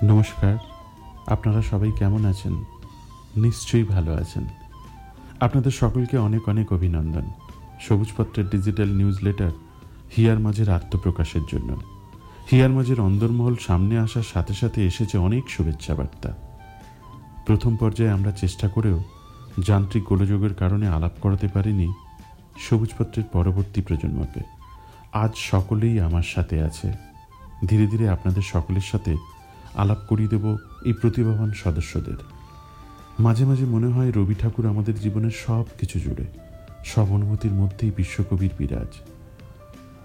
নমস্কার, আপনারা সবাই কেমন আছেন? নিশ্চয়ই ভালো আছেন। আপনাদের সকলকে অনেক অনেক অভিনন্দন সবুজপত্রের ডিজিটাল নিউজ লেটার হিয়ার মাঝের আত্মপ্রকাশের জন্য। হিয়ার মাঝের অন্দরমহল সামনে আসার সাথে সাথে এসেছে অনেক শুভেচ্ছা বার্তা। প্রথম পর্যায়ে আমরা চেষ্টা করেও যান্ত্রিক গোলযোগের কারণে আলাপ করাতে পারিনি সবুজপত্রের পরবর্তী প্রজন্মকে। আজ সকলেই আমার সাথে আছে। ধীরে ধীরে আপনাদের সকলের সাথে আলাপ করিয়ে দেব এই প্রতিভাবান সদস্যদের। মাঝে মাঝে মনে হয় রবি ঠাকুর আমাদের জীবনের সব কিছু জুড়ে, সব অনুভূতির মধ্যেই বিশ্বকবির বিরাজ।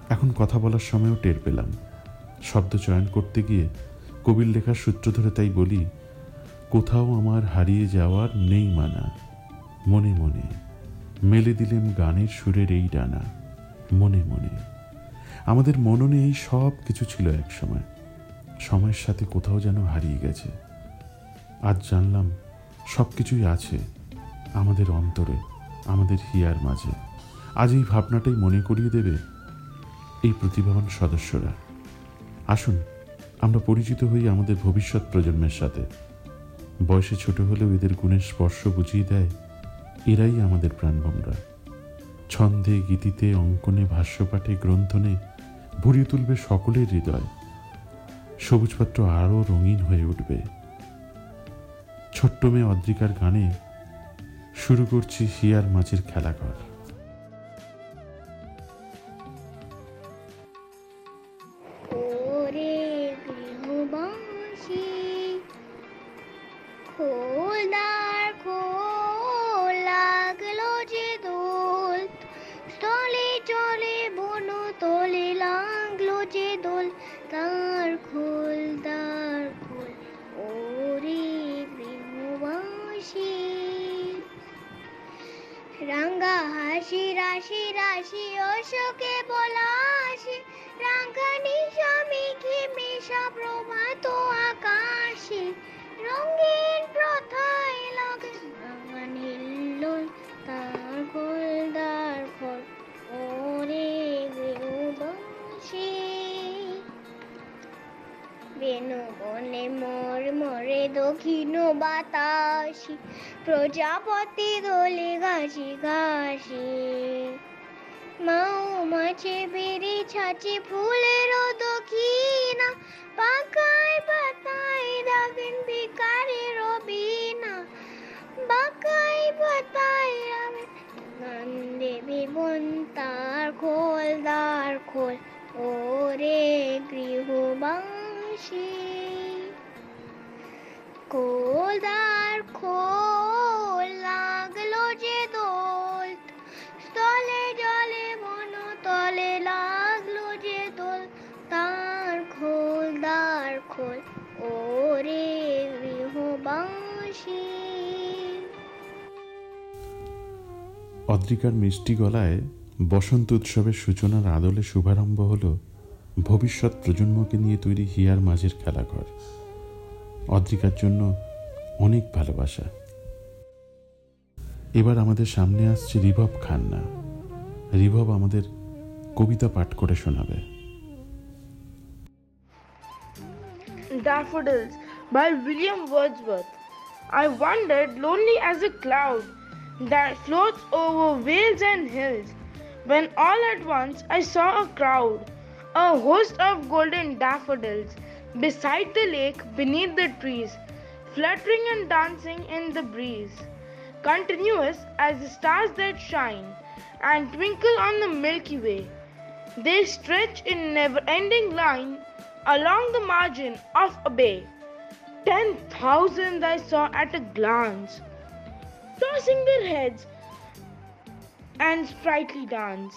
এখন কথা বলার সময়ও টের পেলাম, শব্দ চয়ন করতে গিয়ে কবির লেখার সূত্র ধরে তাই বলি, কোথাও আমার হারিয়ে যাওয়ার নেই মানা, মনে মনে মেলে দিলেম গানের সুরের এই ডানা, মনে মনে। আমাদের মননে এই সব কিছু ছিল এক সময়, সময়ের সাথে কোথাও যেন হারিয়ে গেছে। আজ জানলাম সব কিছুই আছে আমাদের অন্তরে, আমাদের হিয়ার মাঝে। আজ এই ভাবনাটাই মনে করিয়ে দেবে এই প্রতিভাবান সদস্যরা। আসুন আমরা পরিচিত হই আমাদের ভবিষ্যৎ প্রজন্মের সাথে। বয়সে ছোট হলেও এদের গুণের স্পর্শ বুঝিয়ে দেয় এরাই আমাদের প্রাণভোমরা। ছন্দে, গীতিতে, অঙ্কনে, ভাষ্যপাঠে, গ্রন্থনে ভরিয়ে তুলবে সকলের হৃদয়। সবুজপত্র আরও রঙিন হয়ে উঠবে। ছোট্ট মেয়ে অদ্রিকার গানে শুরু করছি হিয়ার মাঝের খেলাঘর। রাঙ্গা হাসি রাশি রাশি অশোকে পলাশি, রাঙ্গানি স্বামী ঘিমিষা প্রভাত আকাশে, রঙিন প্রথায় লাগে রাঙ্গান হিল্লোল, তার খোলদার খোল ওরে গৃহবাসী। বেনু বনে মোর মোরে দক্ষিণ বাতাসি, প্রজাপতি দোলে ঘাসি ঘাসি, মাও মাছে বেরি ছাচি ফুলেরও দক্ষিণা, পাকায় পাতায় দাগেন ভিকারি রবিনা, বাকায় পাতায় রাবেন গান দেবী বন, তার খোল দ্বার খোল ওরে গৃহবাসী। খোলদার খোল লাগলো যে দোল, স্থলে জলে বন তলে লাগলো যে দোল, তার খোলদার খোল ওরে গৃহবাসী। অদ্রিকার মিষ্টি গলায় বসন্ত উৎসবের সূচনার আদলে শুভারম্ভ হলো ভবিষ্যৎ প্রজন্মকে নিয়ে তৈরি হিয়ার মাঝের খেলাঘর। অদ্রিকার জন্য অনেক ভালোবাসা। এবার আমাদের সামনে আসছে রিভব খান্না। রিভব আমাদের কবিতা পাঠ করে শোনাবে। Daffodils by William Wordsworth. I wandered lonely as a cloud that floats over vales and hills, when all at once I saw a crowd, a host of golden daffodils, beside the lake beneath the trees, fluttering and dancing in the breeze, continuous as the stars that shine and twinkle on the Milky Way. They stretch in never-ending line along the margin of a bay. 10,000 I saw at a glance, tossing their heads and sprightly dance.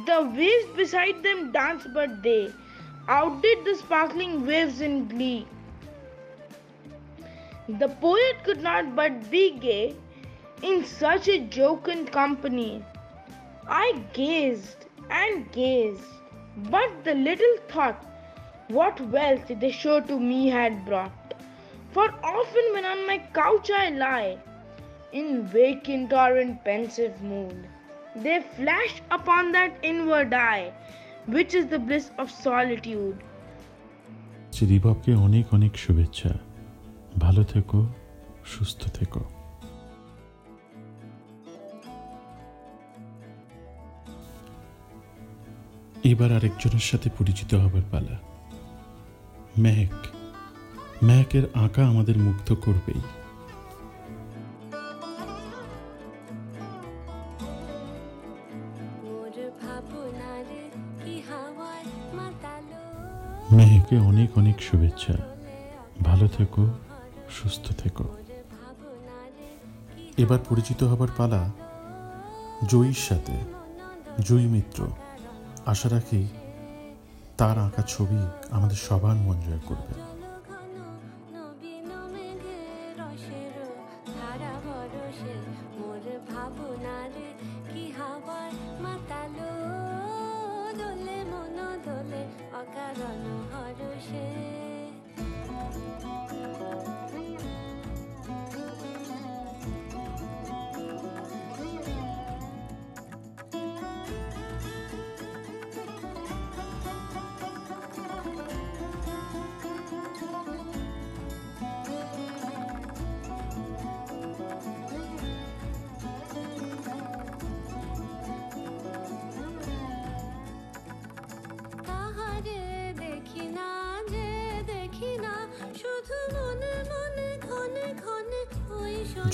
The waves beside them danced, but they outdid the sparkling waves in glee. The poet could not but be gay in such a jocund company. I gazed and gazed, but the little thought what wealth the show to me had brought. For often when on my couch I lie, in vacant or in pensive mood, they flash upon that inward eye, which is the bliss of solitude. রিভবকে অনেক অনেক শুভেচ্ছা। ভালো থেকো, সুস্থ থেকো। এবার আরেকজনের সাথে পরিচিত হবার পালা। মেহেকের আঁকা আমাদের মুগ্ধ করবেই। মেহেকে অনেক অনেক শুভেচ্ছা। ভালো থেকো, সুস্থ থেকো। এবার পরিচিত হবার পালা জয়ীর সাথে। জয়ী মিত্র, আশা রাখি তার আঁকা ছবি আমাদের সবার মন জয় করবে।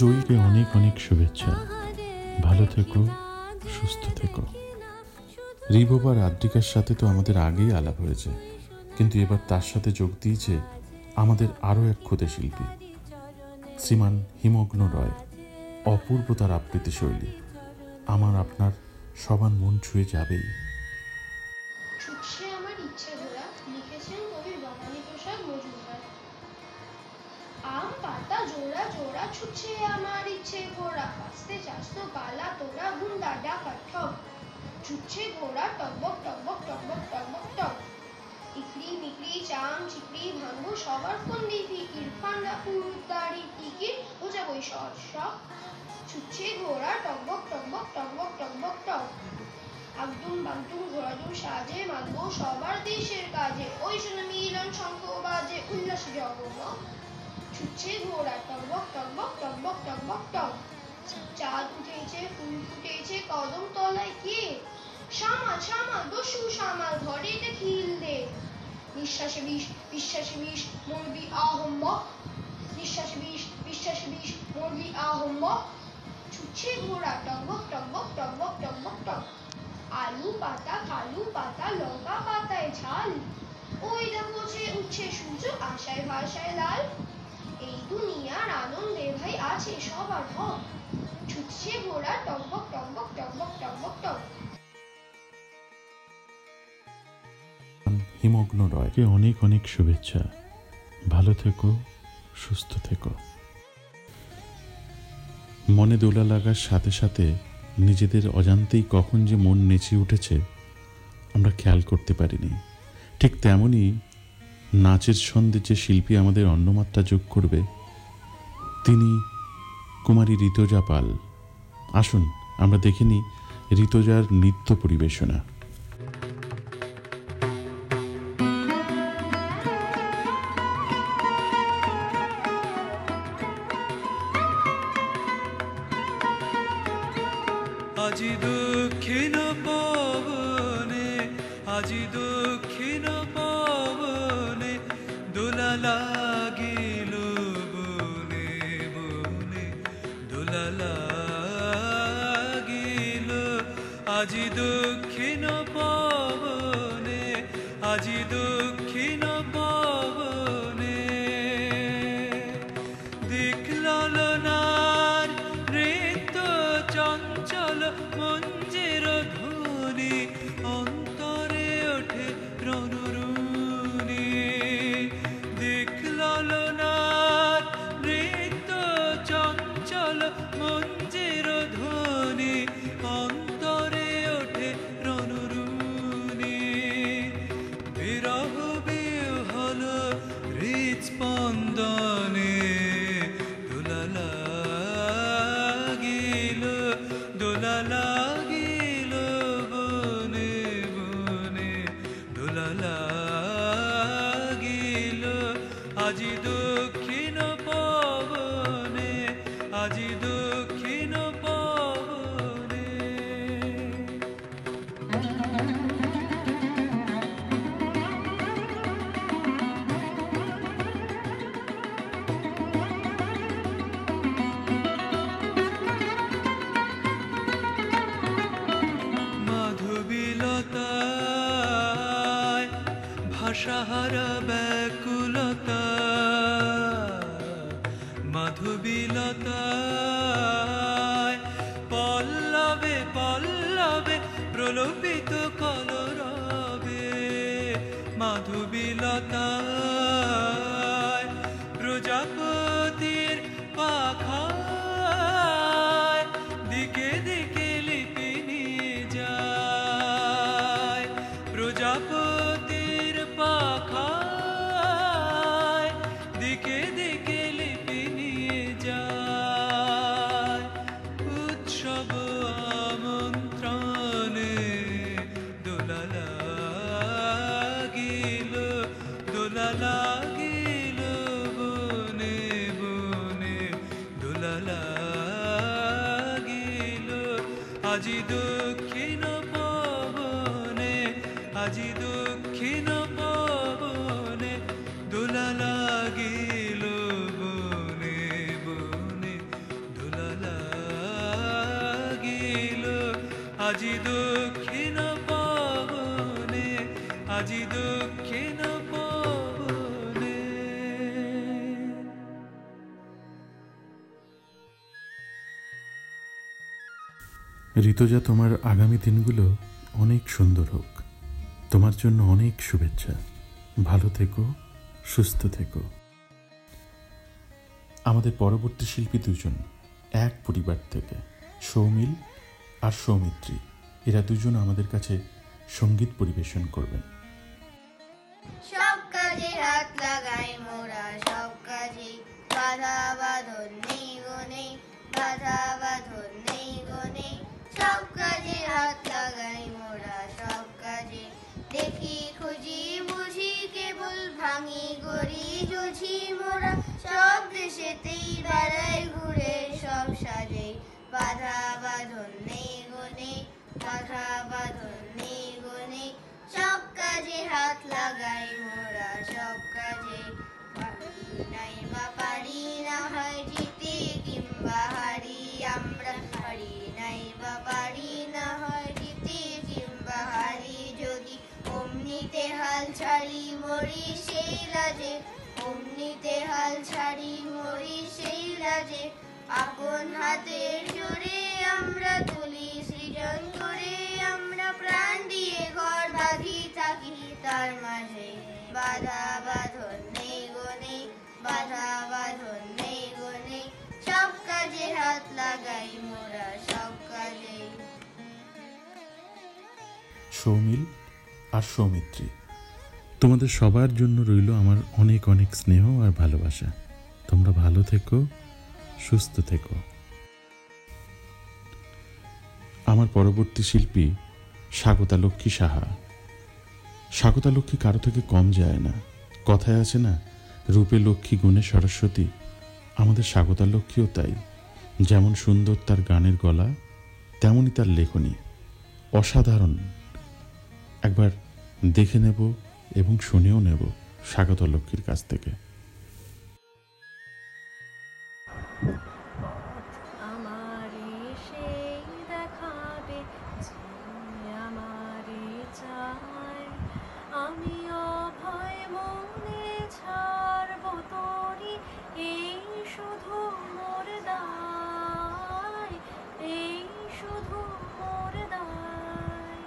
জয়ীকে অনেক অনেক শুভেচ্ছা। ভালো থেকো, সুস্থ থেকো। রিভব আর আদ্রিকার সাথে তো আমাদের আগেই আলাপ হয়েছে, কিন্তু এবার তার সাথে যোগ দিয়েছে আমাদের আরও এক ক্ষুদে শিল্পী, শ্রীমান হিমগ্ন রয়। অপূর্ব তার আবৃত্তি শৈলী আমার আপনার সবার মন ছুঁয়ে যাবেই। ছুটছে আমার ইচ্ছে ঘোরা, লিখেছেন কবি বনানী প্রসাদ মজুমদার। আম পাতা জোড়া জোড়া ছুটছে আমার ইচ্ছে ঘোড়া, বাঁচতে চাস তো পালা তোরা গুন্ডা ডাকা ঠক। ছুটছে ঘোড়া টকবক টকবক টকবক টকবক টক। ইকড়ি মিকড়ি চাম চিকড়ি ভাঙ্গু সবার ফন্দি ফিকির, ফান্ডা পুরুত দাড়ি টিকির বোঝা বই শর শক। ছুটছে ঘোড়া টকবক টকবক টকবক টকবক টক। আগডুম বাগডুম ঘোড়াডুম সাজে মাগবো সবার দেশের কাজে, ওই শুনে মিলন শঙ্খ বাজে উল্লাসে জগমগ। ছুটছে ঘোড়া টকবক টকবক টকবক টকবক টক। চাঁদ উঠেছে ফুল ফুটেছে কদম তলায় কে, সামাল সামাল দস্যু সামাল ঘরে খিল দে। নিঃশ্বাসে বিষ বিশ্বাসে বিষ মরবি আহম্মক, নিঃশ্বাসে বিষ বিশ্বাসে বিষ মরবি আহম্মক। ছুটছে ঘোড়া টকবক টকবক টকবক টকবক টক। আলু পাতা কালু পাতা লঙ্কা পাতায় ঝাল, ওই দেখো যে উঠছে সূর্য আশায় ভাষায় লাল। এই দুনিয়ার আনন্দে ভাই আছে সবার হক, ছুটছে ঘোড়া টকবক টকবক টকবক টকবক টক। হিমগ্ন রয়কে অনেক অনেক শুভেচ্ছা। ভালো থেকো, সুস্থ থেকো। মনে দোলা লাগার সাথে সাথে নিজেদের অজান্তেই কখন যে মন নেচে উঠেছে আমরা খেয়াল করতে পারিনি। ঠিক তেমনই নাচের ছন্দে যে শিল্পী আমাদের অন্যমাত্রা যোগ করবে তিনি কুমারী ঋতুজা পাল। আসুন আমরা দেখে নিই ঋতুজার নৃত্য পরিবেশনা। আজি দক্ষিণ পবনে, আজি দক্ষিণ পবনে দোলা লাগিল বনে বনে, দোলা লাগিল। আজি দক্ষিণ পবনে, আজি দক্ষিণ পবনে দেখল নার নৃত্য চঞ্চল মঞ্জের ধ্বনি, অন্তরে ওঠে রণরুনি। দেখল নার নৃত্য চঞ্চল মঞ্জের ধ্বনি, অন্তরে ওঠে রণরুনি। বিরহ আজি দক্ষিণ পবনে মাধবীলতায় ভাষাহারা ব্যাকুলতা মাধবীলতায় পল্লবে পল্লবে প্রলোভিত কলরবে মাধবীলতায় প্রজাপতির পাখায় দিকে দিকে লিপি নিয়ে যায় প্রজাপতির পাখায় দিকে দিকে লিপি নিয়ে যায় উৎসব আমন্ত্রণে দোলা লাগিল বনে বনে দোলা লাগিল আজি দক্ষিণ পবনে আজি দক্ষিণ পবনে দোলা লাগিল বনে বনে দোলা লাগিল আজি দক্ষিণ পবনে আজি দক্ষিণ পবনে ঋতুজা, তোমার আগামী দিনগুলো অনেক সুন্দর হোক। তোমার জন্য অনেক শুভেচ্ছা। ভালো থেকো, সুস্থ থেকো। আমাদের পরবর্তী শিল্পী দুজন এক পরিবার থেকে, সৌমিল আর সৌমিত্রী, এরা দুজন আমাদের কাছে সঙ্গীত পরিবেশন করবেন। সব কাজে হাত লাগাই মোরা, সব কাজে বাধা বাঁধন নেই গো নেই, বাধা বাঁধন নেই গো নেই। সব কাজে হাত লাগাই মোরা, সব কাজে দেখি খুঁজি বুঝি কেবল ভাঙি গড়ি জুঝি মোরা। সব দেশেতেই বেড়াই ঘুরে সব সাজে, বাধা বাঁধন নেই গো নেই, বাধা বাঁধন নেই গো নেই। সব কাজে হাত লাগাই মোরা, সব কাজে পারি নাই বা পারি না হয় জিতে কিংবা হারি আমরা, পারি নাই বা পারি না হয় জিতে কিংবা হারি। যদি অমনিতে হাল ছাড়ি মরি সেই লাজে, অমনিতে হাল ছাড়ি মরি সেই লাজে। আপন হাতের জোরে আমরা তুলি সৃজন করে, আমরা প্রাণ দিয়ে ঘর বাঁধি থাকি তার মাঝে। বাধা বাঁধন নেই গো নেই, বাধা বাঁধন নেই গো নেই। সব কাজে হাত লাগাই মোরা, সব কাজে। সৌমিল আর সৌমিত্রী, তোমাদের সবার জন্য রইল আমার অনেক অনেক স্নেহ আর ভালোবাসা। তোমরা ভালো থেকো, সুস্থ থেকো। আমার পরবর্তী শিল্পী স্বাগতা লক্ষ্মী সাহা। স্বাগতা লক্ষ্মী কারো থেকে কম যায় না। কথায় আছে না, রূপে লক্ষ্মী গুণে সরস্বতী। আমাদের স্বাগতা লক্ষ্মীও তাই। যেমন সুন্দর তার গানের গলা, তেমনই তার লেখনী অসাধারণ। একবার দেখে নেব এবং শুনেও নেব স্বাগতা লক্ষ্মীর কাছ থেকে। আমারে সেই দেখাবে যে আমারে চায়, আমি অভয় মনে ছাড়ব তোরি, এই শুধু মোর দায়, এই শুধু মোর দায়।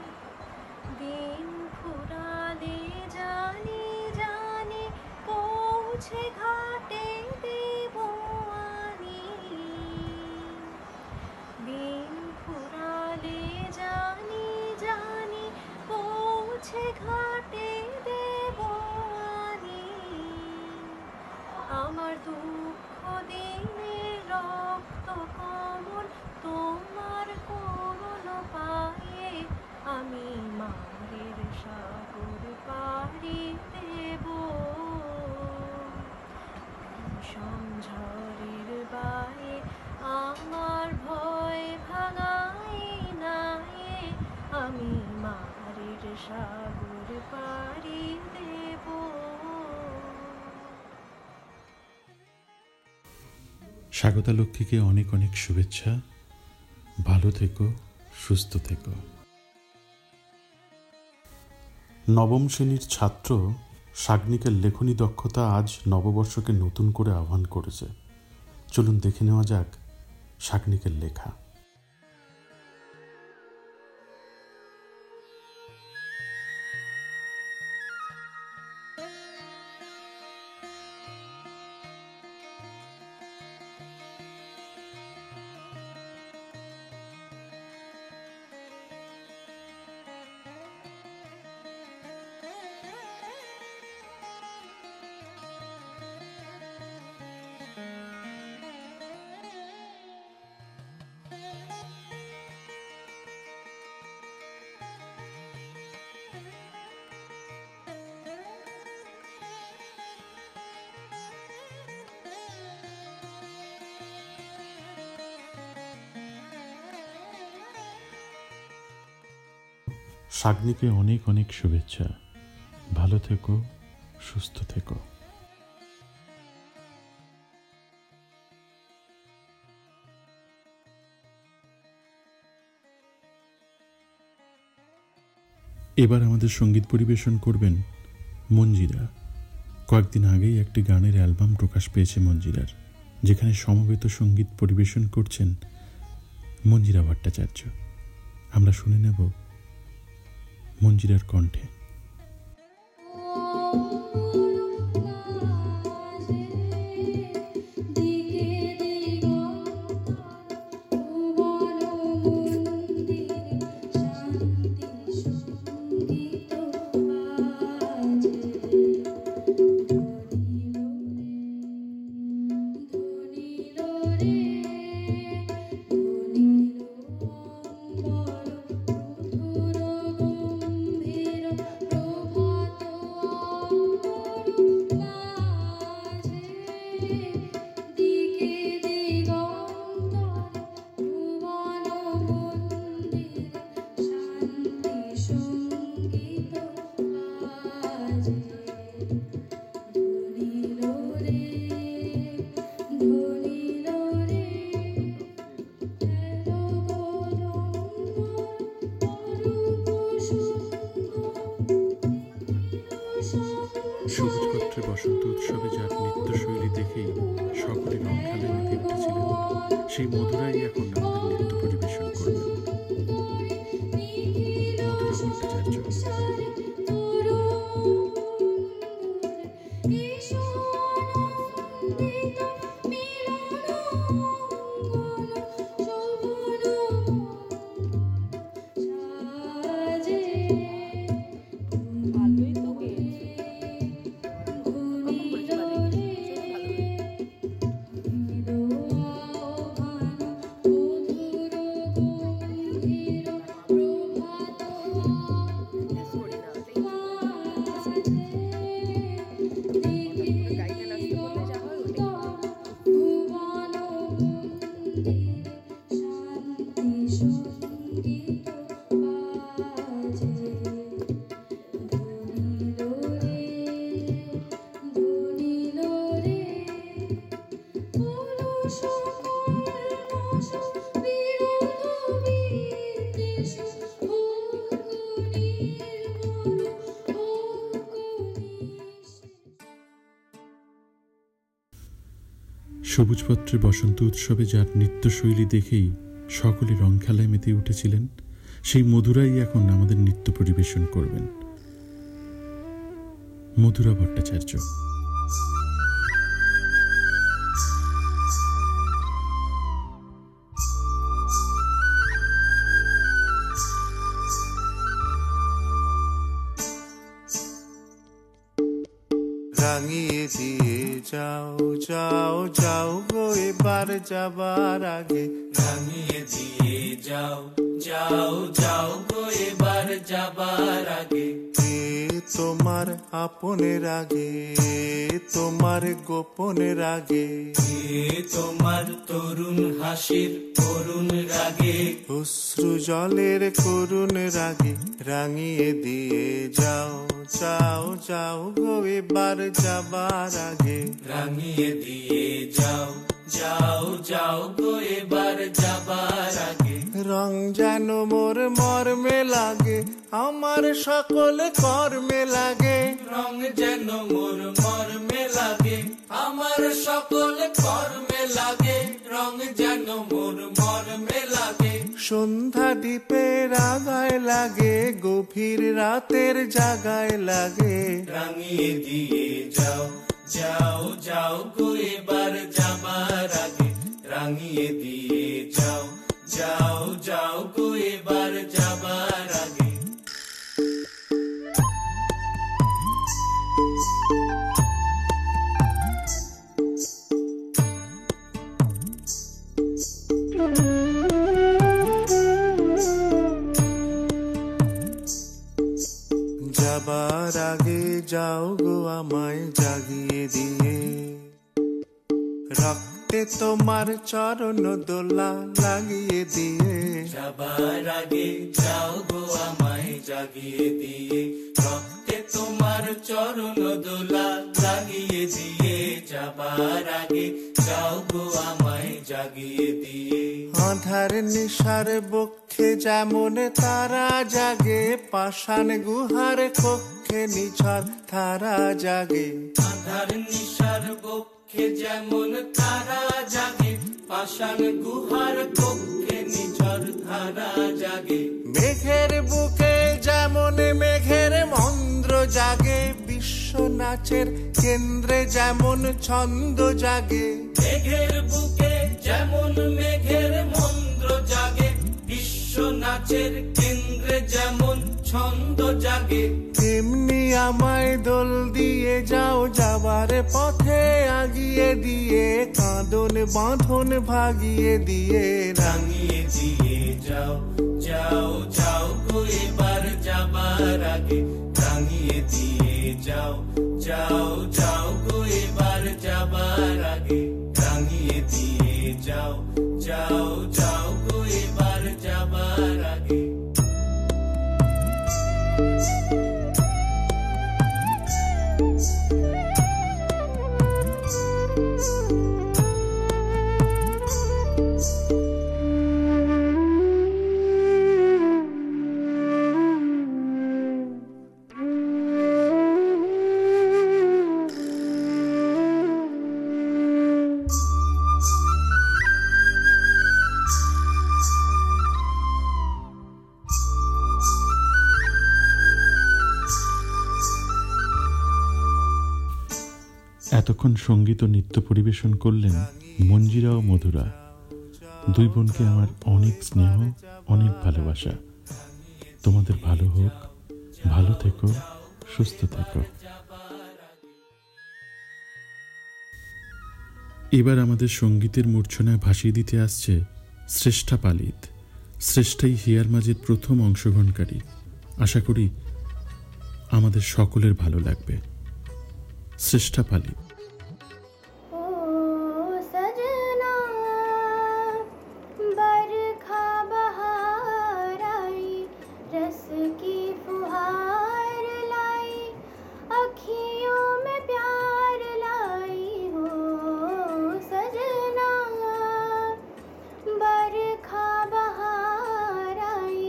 দিন ফুরালে জানি জানি পৌঁছ সাগর পাড়ি দেব। স্বাগতা লক্ষ্মীকে অনেক অনেক শুভেচ্ছা। ভালো থেকো, সুস্থ থেকো। নবম শ্রেণীর ছাত্র শাগনিকের লেখনী দক্ষতা আজ নববর্ষকে নতুন করে আহ্বান করেছে। চলুন দেখে নেওয়া যাক শাগনিকের লেখা। শাগনিকে অনেক অনেক শুভেচ্ছা। ভালো থেকো, সুস্থ থেকো। এবার আমাদের সঙ্গীত পরিবেশন করবেন মঞ্জিরা। কয়েকদিন আগেই একটি গানের অ্যালবাম প্রকাশ পেয়েছে মঞ্জিরার, যেখানে সমবেত সঙ্গীত পরিবেশন করছেন মঞ্জিরা ভট্টাচার্য। আমরা শুনে নেব মঞ্জিরার কণ্ঠে। সবুজপত্রে বসন্ত উৎসবে যার নৃত্যশৈলী দেখেই সকলে রং খেলায় মেতে উঠেছিলেন, সেই মধুরাই এখন আমাদের নৃত্য পরিবেশন করবেন মধুরা ভট্টাচার্য। সবুজপত্রে বসন্ত উৎসবে যার নৃত্যশৈলী দেখেই সকলে রং খেলায় মেতে উঠেছিলেন, সেই মধুরাই এখন আমাদের নৃত্য পরিবেশন করবেন মধুরা ভট্টাচার্য। রাঙিয়ে দিয়ে যাও যাও যাও গো এবার যাবার আগে, রাঙিয়ে দিয়ে যাও যাও যাও গো এবার যাবার আগে কে তোমার আপনের আগে তোমার গোপনের আগে এ তোমার তরুণ হাসির করুণ রাগে অশ্রু জলের করুণ রাগে রাঙিয়ে দিয়ে যাও যাও যাও গো এবার যাবার আগে রাঙিয়ে দিয়ে যাও যাও যাও গো এবার যাবার আগে রং যেন মোর মর্মে লাগে আমার সকল কর্মে লাগে রং যেন মোর মর্মে লাগে আমার সকল কর্মে লাগে রং যেন মোর মর্মে লাগে সন্ধ্যা দ্বীপের আগায় লাগে গভীর রাতের জাগায় লাগে রাঙিয়ে দিয়ে যাও যাও যাও গো এবার যাবার আগে রাঙিয়ে দিয়ে যাও যাও যাও গো এবার যাবার আগে যাবার আগে যাও গো আমায় জাগিয়ে দিয়ে রক্তে তোমার চরণ দোলা লাগিয়ে দিয়ে যাবার আগে যাও গো আমায় জাগিয়ে দিয়ে রক্তে তোমার চরণ দোলা লাগিয়ে দিয়ে যাবার আগে যাও গো আমায় জাগিয়ে দিয়ে আধার নিশার বক্ষে যেমন তারা জাগে পাষাণ গুহার কক্ষে নিঝর তারা জাগে আধার নিশার বক্ষে যেমন তারা জাগে পাষাণ গুহার কক্ষে নিঝর ধারা জাগে মেঘের বুকে যেমন মেঘের মন্দ্র জাগে বিশ্ব নাচের কেন্দ্রে যেমন ছন্দ জাগে মেঘের বুকে যেমন মেঘের মন্দ্র জাগে বিশ্ব নাচের কেন্দ্রে যেমন ছন্দ জাগে তেমনি আমায় দোল দিয়ে যাও যাবার পথে আগিয়ে দিয়ে কাঁদন বাঁধন ভাগিয়ে দিয়ে রাঙিয়ে দিয়ে যাও যাও যাও গো এবার যাবার আগে রাঙিয়ে দিয়ে যাও যাও যাও গো এবার যাবার আগে রাঙিয়ে দিয়ে যাও যাও যাও গো এবার যাবার আগে এতক্ষণ সঙ্গীত ও নৃত্য পরিবেশন করলেন মঞ্জিরা ও মধুরা। দুই বোনকে আমার অনেক স্নেহ, অনেক ভালোবাসা। তোমাদের ভালো হোক, ভালো থেকো, সুস্থ থেকো। এবার আমাদের সঙ্গীতের মূর্ছনায় ভাসিয়ে দিতে আসছে শ্রেষ্ঠা পালিত। শ্রেষ্ঠাই হিয়ার মাঝের প্রথম অংশগ্রহণকারী। আশা করি আমাদের সকলের ভালো লাগবে। শ্রেষ্ঠা পালিত। ओ सजना बरखा बहार आई रस की फुहार लाई अखियों में प्यार लाई हो सजना बरखा बहार आई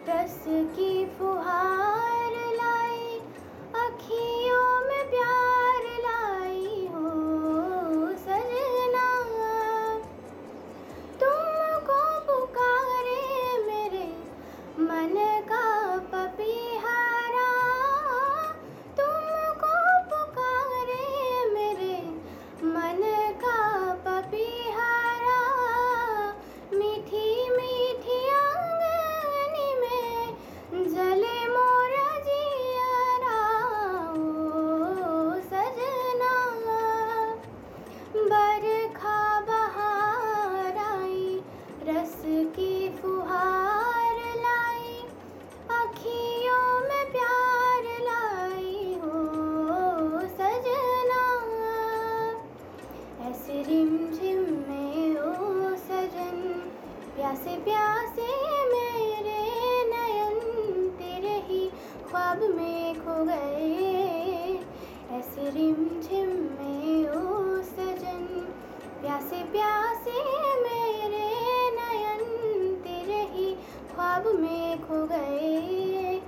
रस की फुहार लाई अखियों में प्यार लाई प्यासे प्यासे मेरे नयन तेरे ही ख्वाब में खो गए, ऐसे रिमझिम में ओ सजन। प्यासे प्यासे मेरे नयन तेरे ही ख्वाब में खो गए,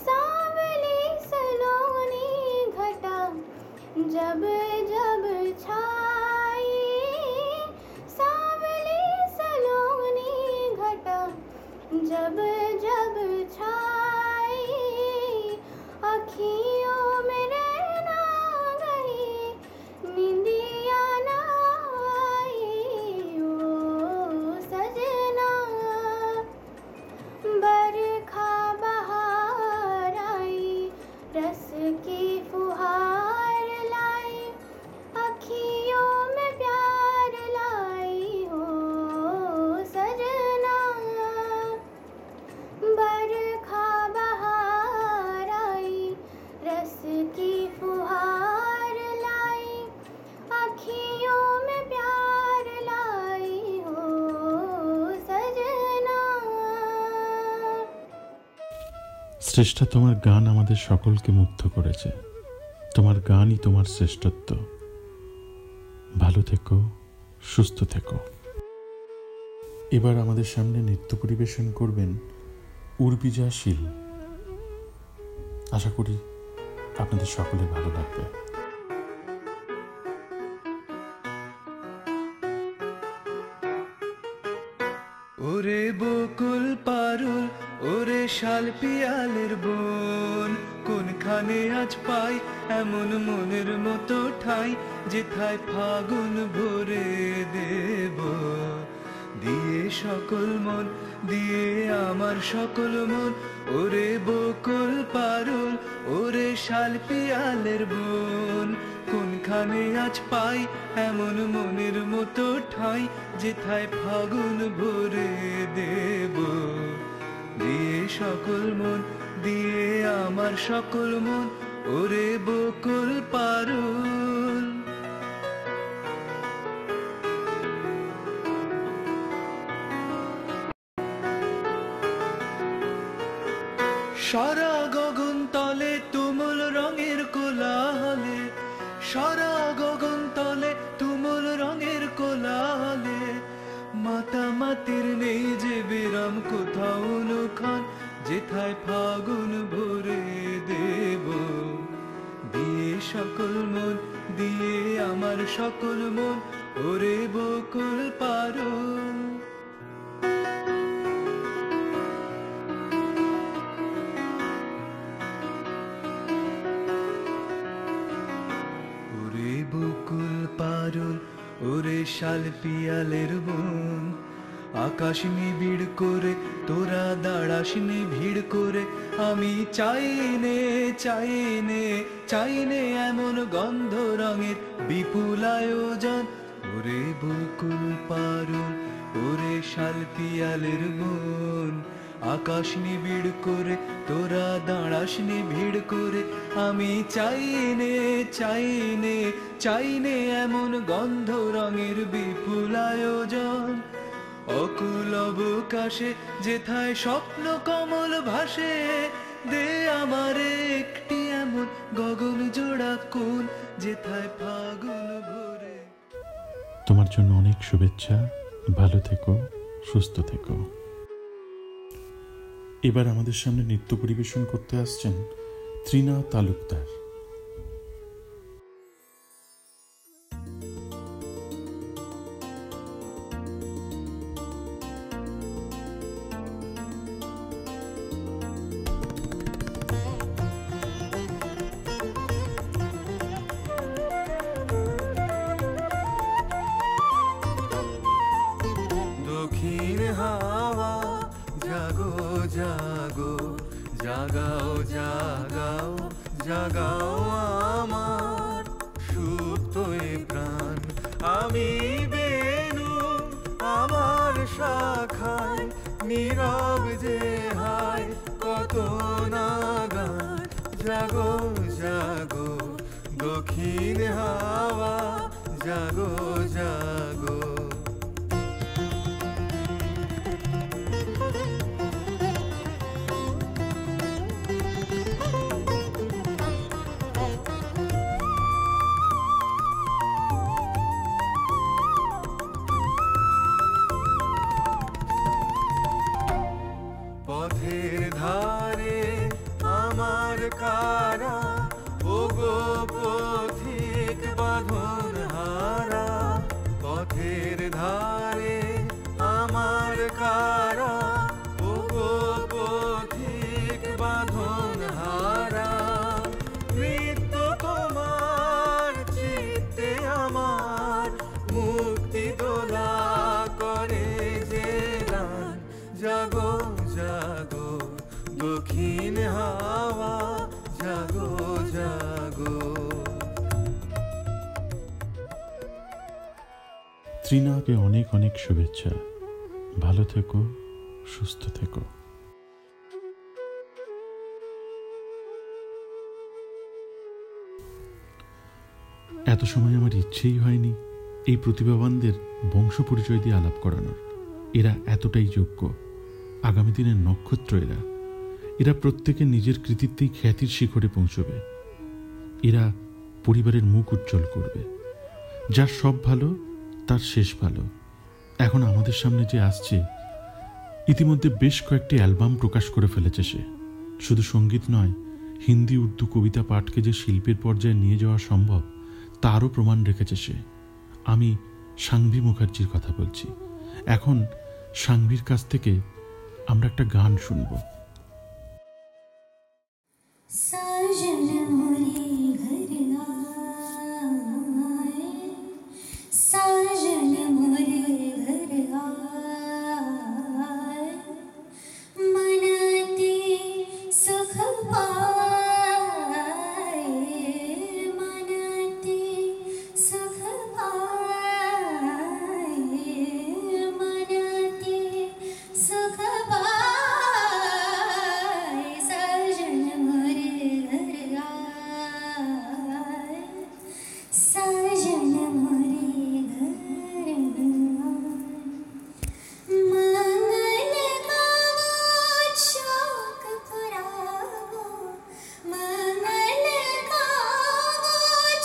सांवली सलोनी घटा जब जब छाई, सांवली सलोनी घटा जब जब छाई, अखियों में रहना गई नींदिया ना आई, ओ सजना। बरखा बहार आई, रस की फुहार लाई, अखियों में प्यार लाई, हो सजना। बरखा बहार आई, रस की फुहार लाई, अखियों में प्यार लाई, हो सजना। শ্রেষ্ঠা, তোমার গান আমাদের সকলকে মুগ্ধ করেছে। তোমার গানই তোমার শ্রেষ্ঠত্ব। ভালো থেকো, সুস্থ থেকো। এবার আমাদের সামনে নৃত্য পরিবেশন করবেন উর্বিজা শীল। আশা করি আপনাদের সকলের ভালো লাগবে। ওরে বকুল পারুল, ওরে শাল পিয়ালের বোন, কোনখানে আজ পাই এমন মনের মতো ঠাই, যেথায় ফাগুন ভরে দেব দিয়ে সকল মন, দিয়ে আমার সকল মন। ওরে বকুল পারুল, ওরে শাল পিয়ালের বোন, কোনখানে আজ পাই এমন মনের মতো ঠাই, যেথায় ফাগুন ভরে দেব দিয়ে সকল মন, দিয়ে আমার সকল মন। ওরে বকুল পারুল। সারা গগন তলে তুমুল রঙের কোলাহলে, সারা গগন তলে তুমুল রঙের কোলাহলে, মাতামাতির নেই যে বিরাম কোথাও অনুক্ষণ, যেথায় ফাগুন ভরে দেব দিয়ে সকল মন, দিয়ে আমার সকল মন। ওরে বকুল পারুল। ওরে বকুল পারুল, ওরে শাল পিয়ালের বোন, আকাশ নিবিড় করে তোরা দাঁড়াস নিভিড় করে, আমি চাইনে চাইনে চাইনে এমন গন্ধ রঙের বিপুল আয়োজন। ওরে বকুল পারুল, ওরে শাল পিয়ালের বোন, আকাশ নিবিড় করে তোরা দাঁড়াস নিভিড় করে, আমি চাইনে চাইনে চাইনে এমন গন্ধ রঙের বিপুল আয়োজন। অকুল অবকাশে যেথায় স্বপ্ন কমল ভাসে, দে আমারে একটি এমন গগন জোড়া কোন, যেথায় ফাগুন ভরে। তোমার জন্য অনেক শুভেচ্ছা। ভালো থেকো, সুস্থ থেকো। এবার আমাদের সামনে নৃত্য পরিবেশন করতে আসছেন তৃণা তালুকদার। দক্ষিণ হাওয়া জাগো জাগো, জাগাও জাগাও জাগাও আমার সুপ্ত এ প্রাণ। আমি বেনু আমার শাখায়, নীরব যে হায় কত না গান। জাগো জাগো দক্ষিণ হাওয়া, জাগো জাগো। কারা, ওগো পথিক বাঁধন হারা, পথের ধারে আমার কারা, ওগো পথিক বাঁধন হারা। মৃত্যু তোমার চিত্তে আমার মুক্তি দোলা করে যে গান। জাগো জাগো দক্ষিণ হাওয়া, জাগো জাগো। ত্রিনাকে অনেক অনেক শুভেচ্ছা। ভালো থেকো, সুস্থ থেকো। এত সময় আমার ইচ্ছেই হয়নি এই প্রতিভাবানদের বংশ পরিচয় দিয়ে আলাপ করানোর। এরা এতটাই যোগ্য, আগামী দিনের নক্ষত্র এরা। এরা প্রত্যেকে নিজের কৃতিত্বেই খ্যাতির শিখরে পৌঁছবে। এরা পরিবারের মুখ উজ্জ্বল করবে। যার সব ভালো তার শেষ ভালো। এখন আমাদের সামনে যে আসছে, ইতিমধ্যে বেশ কয়েকটি অ্যালবাম প্রকাশ করে ফেলেছে সে। শুধু সঙ্গীত নয়, হিন্দি উর্দু কবিতা পাঠকে যে শিল্পের পর্যায়ে নিয়ে যাওয়া সম্ভব তারও প্রমাণ রেখেছে সে। আমি সাংভি মুখার্জির কথা বলছি। এখন সাংভির কাছ থেকে আমরা একটা গান শুনব। साजन मोरे घर आए, साजन मोरे घर आए, मनते सुख पाए, मनते सुख पाए, मनते सुख पाए, साजन मोरे घर आए, साजन मोरे घर आए। मंगल गावो शोक पुरावो, मंगल गावो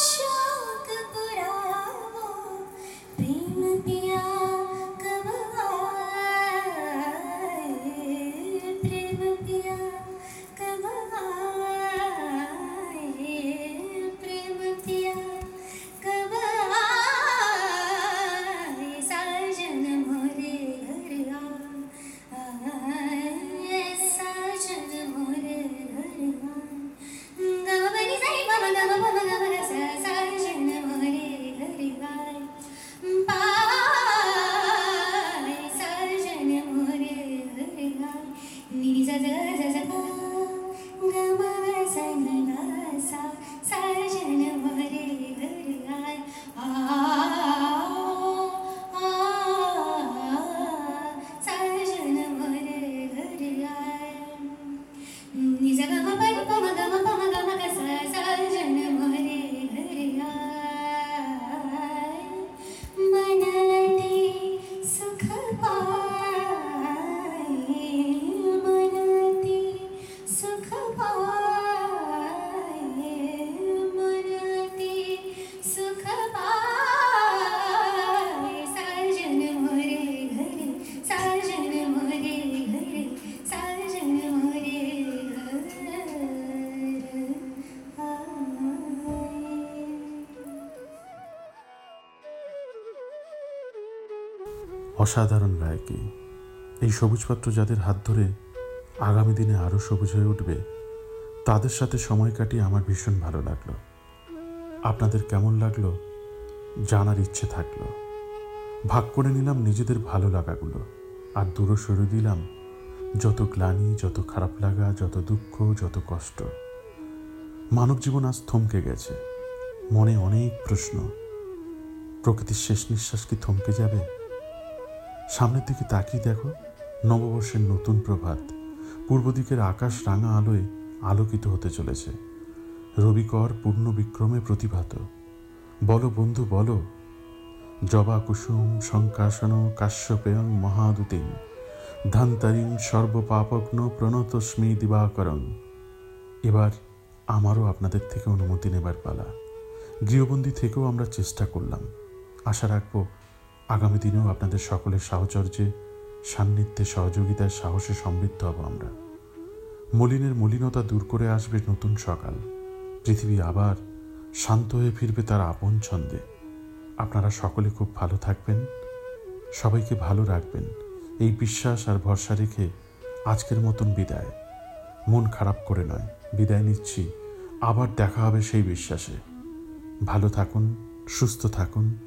शोक पुरावो, प्रेम पिया कब आए, प्रेम पिया कब आए, प्रेम पिया कब आए, साजन मोरे घर आए, साजन मोरे घर आए। गम बनी सही गम गम गम गम रस, साजन मोरे घर आए, पाए, साजन मोरे घर आए। नी सा सा सा सा गम सा नी सा सा, साजन मोरे घर आए। साजन मोरे घर आए। नी सा गम प प म गम प म गम ग सा, साजन मोरे घर आए। मनते सुख पाए, मनते सुख पाए, मनते सुख पाए, साजन मोरे घर, साजन मोरे घर, साजन मोरे घर অসাধারণ গায়কী। এই সবুজপত্র যাদের হাত ধরে আগামী দিনে আরও সবুজ হয়ে উঠবে, তাদের সাথে সময় কাটিয়ে আমার ভীষণ ভালো লাগলো। আপনাদের কেমন লাগলো জানার ইচ্ছে থাকলো। ভাগ করে নিলাম নিজেদের ভালো লাগাগুলো, আর দূরে সরে দিলাম যত গ্লানি, যত খারাপ লাগা, যত দুঃখ, যত কষ্ট। মানব জীবন আজ থমকে গেছে। মনে অনেক প্রশ্ন। প্রকৃতির শেষ নিঃশ্বাস কি থমকে যাবে? সামনের দিকে তাকিয়ে দেখো, নববর্ষের নতুন প্রভাত। পূর্ব দিকের আকাশ রাঙা আলোয় আলোকিত হতে চলেছে। রবিকর পূর্ণ বিক্রমে প্রতিভাত। বলো বন্ধু বলো, জবা কুসুম সংকাশন কাশ্যপেয়ং মহাদুতিং ধান্তারিং সর্বপাপগ্ন প্রণতস্মি দিবাকরং। এবার আমারও আপনাদের থেকে অনুমতি নেবার পালা। গৃহবন্দী থেকেও আমরা চেষ্টা করলাম। আশা রাখবো আগামী দিনেও আপনাদের সকলের সাহচর্যে, সান্নিধ্যে, সহযোগিতায়, সাহসে সমৃদ্ধ হব আমরা। মলিনের মলিনতা দূর করে আসবে নতুন সকাল। পৃথিবী আবার শান্ত হয়ে ফিরবে তার আপন ছন্দে। আপনারা সকলে খুব ভালো থাকবেন, সবাইকে ভালো রাখবেন, এই বিশ্বাস আর ভরসা রেখে আজকের মতন বিদায়। মন খারাপ করে নয়, বিদায় নিচ্ছি, আবার দেখা হবে সেই বিশ্বাসে। ভালো থাকুন, সুস্থ থাকুন,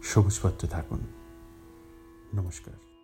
সবুজপত্রে থাকুন। নমস্কার।